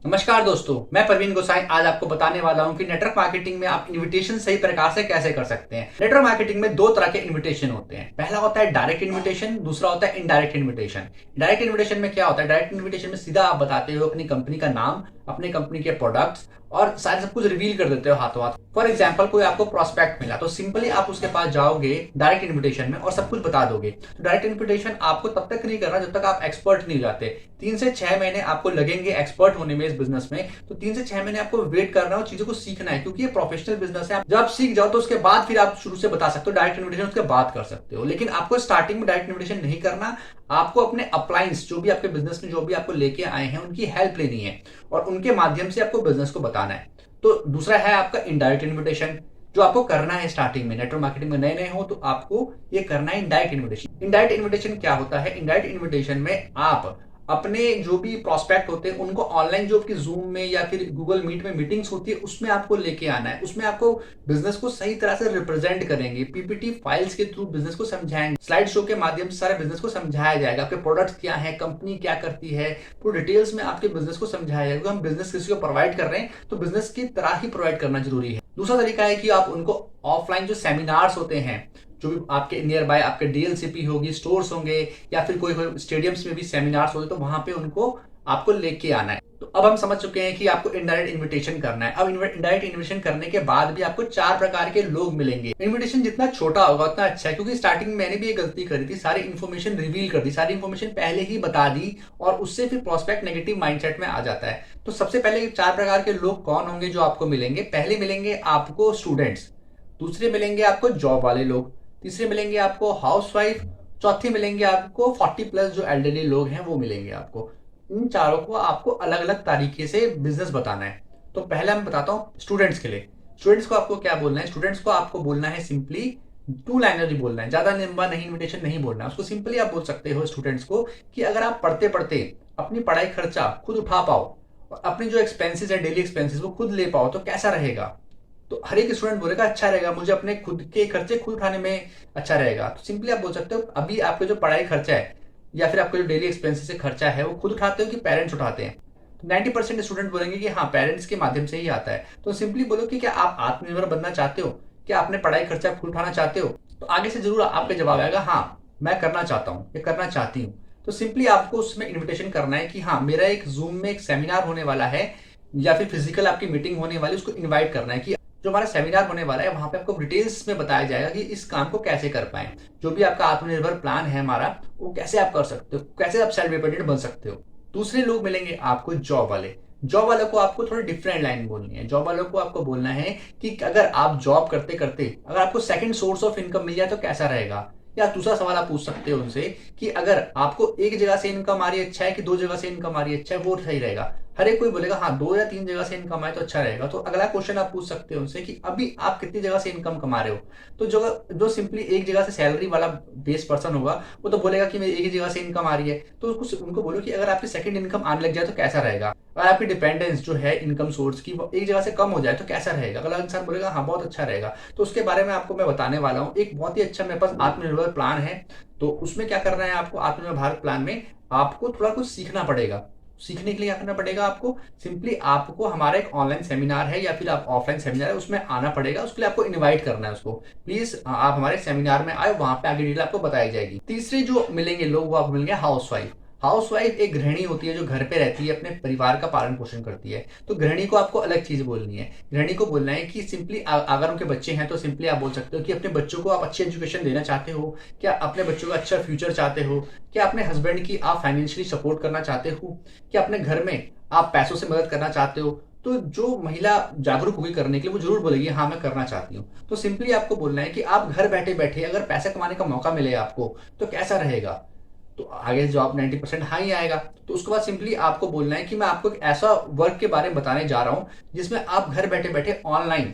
नमस्कार दोस्तों, मैं प्रवीण गोसाई आज आपको बताने वाला हूं कि नेटवर्क मार्केटिंग में आप इनविटेशन सही प्रकार से कैसे कर सकते हैं। नेटवर्क मार्केटिंग में दो तरह के इनविटेशन होते हैं। पहला होता है डायरेक्ट इनविटेशन, दूसरा होता है इनडायरेक्ट इनविटेशन। डायरेक्ट इनविटेशन में क्या होता है? डायरेक्ट इनविटेशन में सीधा आप बताते हो अपनी कंपनी का नाम, अपनी कंपनी के प्रोडक्ट्स और सारे सब कुछ रिवील कर देते हो हाथों हाथ। फॉर एग्जाम्पल, कोई आपको प्रोस्पेक्ट मिला तो सिंपली आप उसके पास जाओगे डायरेक्ट इन्विटेशन में और सब कुछ बता दोगे। तो डायरेक्ट इन्विटेशन आपको तब तक नहीं करना जब तक आप एक्सपर्ट नहीं हो जाते। 3 से 6 महीने आपको लगेंगे एक्सपर्ट होने में इस बिजनेस में। तो 3 से 6 महीने आपको वेट करना है और चीजों को सीखना है, क्योंकि ये प्रोफेशनल बिजनेस है। जब आप सीख जाओ तो उसके बाद फिर आप शुरू से बता सकते हो, डायरेक्ट इन्विटेशन उसके बाद कर सकते हो। लेकिन आपको स्टार्टिंग में डायरेक्ट इन्विटेशन नहीं करना। आपको अपने अपलाइंस जो भी आपके बिजनेस में जो भी आपको लेके आए हैं उनकी हेल्प लेनी है और उनके माध्यम से आपको बिजनेस को बताना है। तो दूसरा है आपका इनडायरेक्ट इन्विटेशन, जो आपको करना है स्टार्टिंग में। नेटवर्क मार्केटिंग में नए नए हो तो आपको ये करना है इनडायरेक्ट इन्विटेशन। इनडायरेक्ट इन्विटेशन क्या होता है? इनडायरेक्ट इन्विटेशन में आप अपने जो भी प्रोस्पेक्ट होते हैं उनको ऑनलाइन, जो आपकी जूम में या फिर गूगल मीट में मीटिंग्स होती है, उसमें आपको लेके आना है। उसमें आपको बिजनेस को सही तरह से रिप्रेजेंट करेंगे, पीपीटी फाइल्स के थ्रू बिजनेस को समझाएंगे, स्लाइड शो के माध्यम से सारे बिजनेस को समझाया जाएगा। आपके प्रोडक्ट्स क्या है, कंपनी क्या करती है, पूरी डिटेल्स में आपके बिजनेस को समझाया जाएगा। क्योंकि हम बिजनेस किसी को प्रोवाइड कर रहे हैं तो बिजनेस की तरह ही प्रोवाइड करना जरूरी है। दूसरा तरीका है कि आप उनको ऑफलाइन जो सेमिनार्स होते हैं, जो भी आपके नियर बाय आपके डीएलसीपी होगी, स्टोर्स होंगे या फिर कोई स्टेडियम्स में भी सेमिनार्स होते, तो वहां पे उनको आपको लेके आना है। तो अब हम समझ चुके हैं कि आपको इनडायरेक्ट इन्विटेशन करना है। अब इनडायरेक्ट इन्विटेशन करने के बाद भी आपको 4 प्रकार के लोग मिलेंगे। इन्विटेशन जितना छोटा होगा उतना अच्छा है, क्योंकि स्टार्टिंग में मैंने भी ये गलती करी थी, सारी इन्फॉर्मेशन रिवील कर दी, सारी इन्फॉर्मेशन पहले ही बता दी और उससे फिर प्रोस्पेक्ट नेगेटिव माइंडसेट में आ जाता है। तो सबसे पहले 4 प्रकार के लोग कौन होंगे जो आपको मिलेंगे? पहले मिलेंगे आपको स्टूडेंट्स, दूसरे मिलेंगे आपको जॉब वाले लोग, तीसरे मिलेंगे आपको हाउसवाइफ, चौथे मिलेंगे आपको 40+ जो एल्डरली लोग हैं वो मिलेंगे आपको। इन चारों को आपको अलग अलग तरीके से बिजनेस बताना है। तो पहले मैं बताता हूँ स्टूडेंट्स के लिए। स्टूडेंट्स को आपको क्या बोलना है? स्टूडेंट्स को आपको बोलना है सिंपली 2 लाइनर ही बोलना है, ज्यादा लंबा नहीं इन्विटेशन नहीं बोलना है उसको। सिंपली आप बोल सकते हो स्टूडेंट्स को कि अगर आप पढ़ते पढ़ते अपनी पढ़ाई खर्चा खुद उठा पाओ और अपने जो एक्सपेंसेस है, डेली एक्सपेंसेस, वो खुद ले पाओ तो कैसा रहेगा? तो हर एक स्टूडेंट बोलेगा अच्छा रहेगा, मुझे अपने खुद के खर्चे खुद उठाने में अच्छा रहेगा। तो सिंपली आप बोल सकते हो अभी आपका जो पढ़ाई खर्चा है या फिर आपका जो डेली एक्सपेंसेस से खर्चा है वो खुद उठाते हो कि पेरेंट्स उठाते हैं? तो 90% स्टूडेंट बोलेंगे कि हाँ, पेरेंट्स के माध्यम से ही आता है। तो सिंपली बोलो कि क्या आप आत्मनिर्भर बनना चाहते हो, क्या अपने पढ़ाई खर्चा खुद उठाना चाहते हो? तो आगे से जरूर आपके जवाब आएगा हाँ, मैं करना चाहता हूँ या करना चाहती हूँ। तो सिंपली आपको उसमें इन्विटेशन करना है कि हाँ, मेरा एक जूम में एक सेमिनार होने वाला है या फिर फिजिकल आपकी मीटिंग होने वाली, उसको इन्वाइट करना है कि जो हमारा सेमिनार होने वाला है वहां पे आपको डिटेल्स में बताया जाएगा कि इस काम को कैसे कर पाए, जो भी आपका आत्मनिर्भर प्लान है हमारा, वो कैसे आप कर सकते हो, कैसे आप सेल्फ डिपेंडेंट बन सकते हो। दूसरे लोग मिलेंगे आपको जॉब वाले। जॉब वालों को आपको थोड़ी डिफरेंट लाइन बोलनी है। जॉब वालों को आपको बोलना है कि अगर आप जॉब करते करते अगर आपको सेकंड सोर्स ऑफ इनकम मिल जाए तो कैसा रहेगा। या दूसरा सवाल आप पूछ सकते हो उनसे कि अगर आपको एक जगह से इनकम आ रही है अच्छा है कि 2 जगह से इनकम आ रही है अच्छा है, वो सही रहेगा। हर एक कोई बोलेगा हाँ, 2 या 3 जगह से इनकम आए तो अच्छा रहेगा। तो अगला क्वेश्चन आप पूछ सकते हो उनसे कि अभी आप कितनी जगह से इनकम कमा रहे हो? तो जो सिंपली एक जगह से सैलरी वाला बेस पर्सन होगा वो तो बोलेगा कि मेरी एक ही जगह से इनकम आ रही है। तो उनको बोलो कि अगर आपकी सेकंड इनकम आने लग जाए तो कैसा रहेगा? अगर आपकी डिपेंडेंस जो है इनकम सोर्स की वो एक जगह से कम हो जाए तो कैसा रहेगा? अगला इंसान बोलेगा हाँ, बहुत अच्छा रहेगा। तो उसके बारे में आपको मैं बताने वाला हूँ। एक बहुत ही अच्छा मेरे पास आत्मनिर्भर प्लान है। तो उसमें क्या करना है आपको? आत्मनिर्भर भारत प्लान में आपको थोड़ा कुछ सीखना पड़ेगा। सीखने के लिए क्या करना पड़ेगा आपको? सिंपली आपको हमारा एक ऑनलाइन सेमिनार है या फिर आप ऑफलाइन सेमिनार है उसमें आना पड़ेगा। उसके लिए आपको इनवाइट करना है उसको, प्लीज आप हमारे सेमिनार में आए, वहां पे आगे डिटेल आपको बताई जाएगी। तीसरे जो मिलेंगे लोग वो आपको मिलेंगे हाउसवाइफ। हाउसवाइफ एक गृहिणी होती है जो घर पे रहती है, अपने परिवार का पालन पोषण करती है। तो गृहिणी को आपको अलग चीज बोलनी है। गृहिणी को बोलना है कि सिंपली अगर उनके बच्चे हैं तो सिंपली आप बोल सकते हो कि अपने बच्चों को आप अच्छी एजुकेशन देना चाहते हो, क्या अपने बच्चों का अच्छा फ्यूचर चाहते हो, क्या अपने हस्बैंड की आप फाइनेंशियली सपोर्ट करना चाहते हो, क्या अपने घर में आप पैसों से मदद करना चाहते हो? तो जो महिला जागरूक होगी करने के लिए वो जरूर बोलेगी हाँ, मैं करना चाहती हूँ। तो सिंपली आपको बोलना है कि आप घर बैठे बैठे अगर पैसा कमाने का मौका मिले आपको तो कैसा रहेगा? तो आगे जवाब 90% हाँ ही आएगा। तो उसके बाद सिंपली आपको बोलना है कि मैं आपको एक ऐसा वर्क के बारे में बताने जा रहा हूं जिसमें आप घर बैठे बैठे ऑनलाइन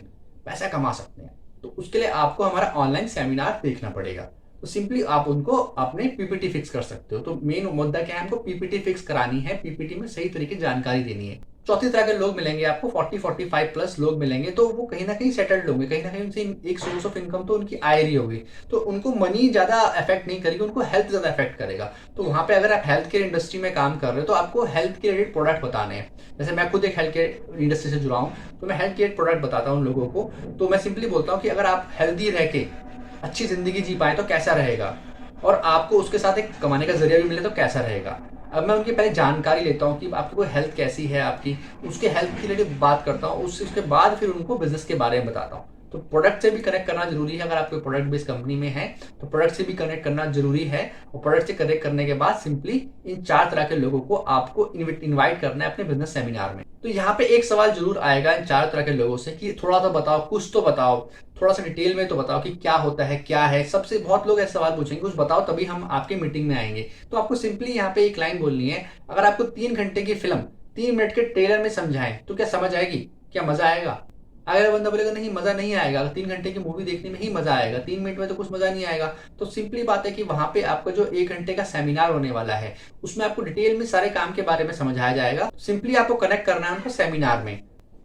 पैसा कमा सकते हैं। तो उसके लिए आपको हमारा ऑनलाइन सेमिनार देखना पड़ेगा। तो सिंपली आप उनको अपने पीपीटी फिक्स कर सकते हो। तो मेन मुद्दा क्या है? हमको पीपीटी फिक्स करानी है, पीपीटी में सही तरीके जानकारी देनी है। चौथी तरह के लोग मिलेंगे आपको 40-45 प्लस लोग मिलेंगे, तो वो कहीं ना कहीं सेटल्ड होंगे, कहीं ना कहीं उनसे एक सोर्स ऑफ इनकम तो उनकी आ रही होगी, तो उनको मनी ज्यादा अफेक्ट नहीं करेगी, उनको हेल्थ ज्यादा अफेक्ट करेगा। तो वहां पे अगर आप हेल्थ केयर इंडस्ट्री में काम कर रहे हो तो आपको हेल्थ के रिलेटेड प्रोडक्ट बताने हैं। जैसे मैं खुद एक हेल्थ केयर इंडस्ट्री से जुड़ा हूँ, तो मैं हेल्थ केयर प्रोडक्ट बताता हूँ लोगों को। तो मैं सिंपली बोलता हूँ कि अगर आप हेल्दी रह के अच्छी जिंदगी जी पाए तो कैसा रहेगा, और आपको उसके साथ एक कमाने का जरिया भी मिले तो कैसा रहेगा। अब मैं उनकी पहले जानकारी लेता हूँ कि आपकी कोई हेल्थ कैसी है आपकी, उसके हेल्थ के रिलेटेड बात करता हूँ, उसके बाद फिर उनको बिजनेस के बारे में बताता हूँ। तो प्रोडक्ट से भी कनेक्ट करना जरूरी है। अगर आप कोई प्रोडक्ट बेस्ड कंपनी में है तो प्रोडक्ट से भी कनेक्ट करना जरूरी है, और प्रोडक्ट से कनेक्ट करने के बाद सिंपली इन 4 तरह के लोगों को आपको इनवाइट करना है अपने बिजनेस सेमिनार में। तो यहाँ पे एक सवाल जरूर आएगा इन 4 तरह के लोगों से कि थोड़ा तो बताओ, कुछ तो बताओ, थोड़ा सा डिटेल में तो बताओ कि क्या होता है क्या है। सबसे बहुत लोग ऐसे सवाल पूछेंगे कुछ बताओ तभी हम आपके मीटिंग में आएंगे। तो आपको सिंपली यहाँ पे एक लाइन बोलनी है, अगर आपको 3 घंटे की फिल्म 3 मिनट के ट्रेलर में समझाएं तो क्या समझ आएगी, क्या मजा आएगा? अगर बंदा बोलेगा नहीं मजा नहीं आएगा, 3 घंटे की मूवी देखने में ही मजा आएगा, 3 मिनट में तो कुछ मजा नहीं आएगा, तो सिंपली बात है कि वहां पे आपका जो 1 घंटे का सेमिनार होने वाला है उसमें आपको डिटेल में सारे काम के बारे में समझाया जाएगा। सिंपली आपको कनेक्ट करना है उनको सेमिनार में।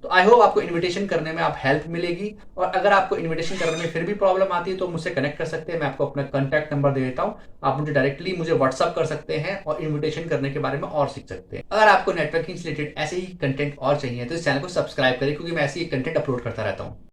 तो आई होप आपको इनविटेशन करने में आप हेल्प मिलेगी, और अगर आपको इनविटेशन करने में फिर भी प्रॉब्लम आती है तो मुझसे कनेक्ट कर सकते हैं। मैं आपको अपना कॉन्टैक्ट नंबर दे देता हूँ, आप मुझे डायरेक्टली मुझे व्हाट्सअप कर सकते हैं और इनविटेशन करने के बारे में और सीख सकते हैं। अगर आपको नेटवर्किंग से रिलेटेड ऐसे ही कंटेंट और चाहिए तो इस चैनल को सब्सक्राइब करें, क्योंकि मैं ऐसे ही कंटेंट अपलोड करता रहता हूँ।